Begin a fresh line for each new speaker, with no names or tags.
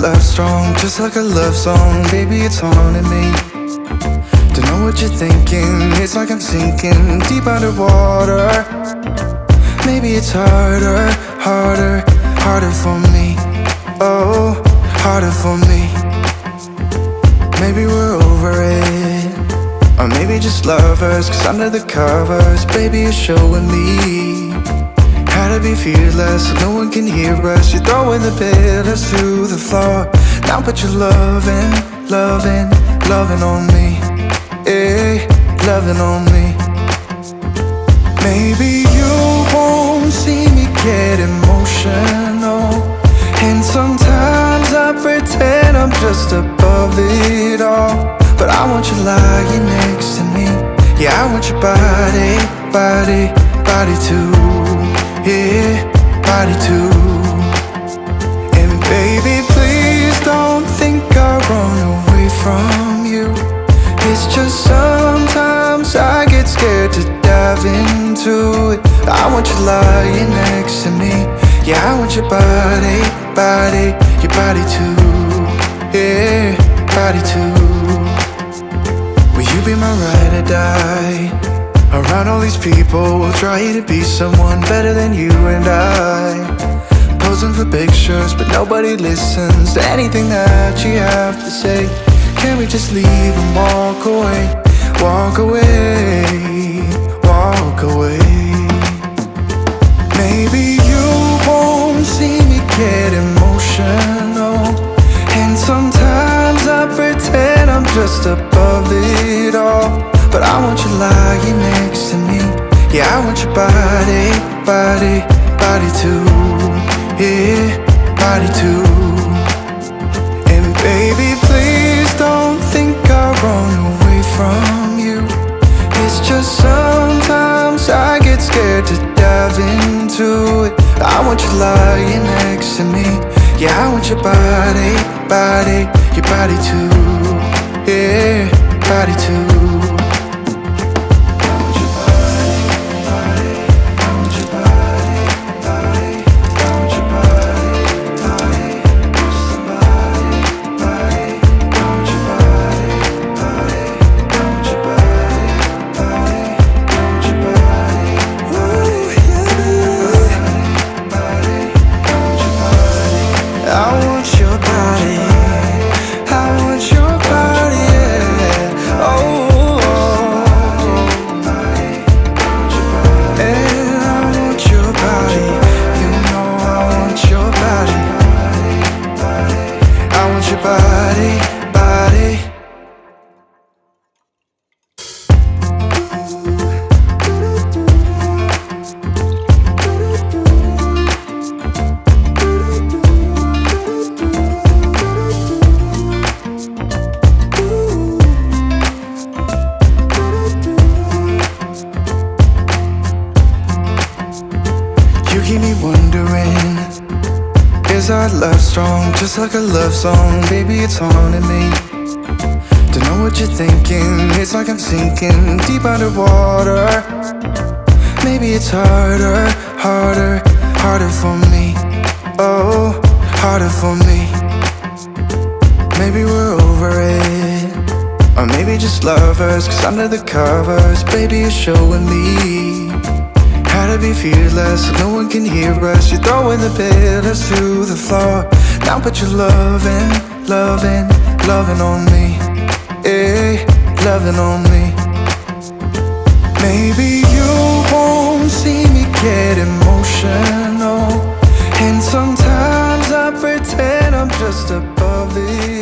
love strong, just like a love song. Baby, it's haunting me. Don't know what you're thinking. It's like I'm sinking deep underwater. Maybe it's harder, harder, harder for me. Oh, harder for me. Maybe we're over it, or maybe just lovers. Cause under the covers, baby, you're showing me how to be fearless so no one can hear us. You're throwing the pillars through the floor. Now put your loving, loving, loving on me. Eh, loving on me. Maybe you won't see me get emotional, and sometimes I pretend I'm just above it all. But I want you lying next to me. Yeah, I want your body, body, body too. Yeah, body too. And baby, please don't think I run away from you. It's just sometimes I get scared to dive into it. I want you lying next to me. Yeah, I want your body, body, your body too. Yeah, body too. Will you be my ride or die? Around all these people, we'll try to be someone better than you and I. Posing for pictures, but nobody listens to anything that you have to say. Can't we just leave and walk away? Walk away, walk away. Maybe you won't see me get emotional, and sometimes I pretend I'm just above it all. But I want you lying next to me. Yeah, I want your body, body, body too. Yeah, body too. And baby, please don't think I run away from you. It's just sometimes I get scared to dive into it. I want you lying next to me. Yeah, I want your body, body, your body too. Yeah, body too. Just like a love song, baby, it's haunting me. Don't know what you're thinking. It's like I'm sinking deep underwater. Maybe it's harder, harder, harder for me. Oh, harder for me. Maybe we're over it, or maybe just lovers. Cause under the covers, baby, you're showing me how to be fearless so no one can hear us. You're throwing the pillars through the floor. Now put your loving, loving, loving on me. Eh, loving on me. Maybe you won't see me get emotional, and sometimes I pretend I'm just above it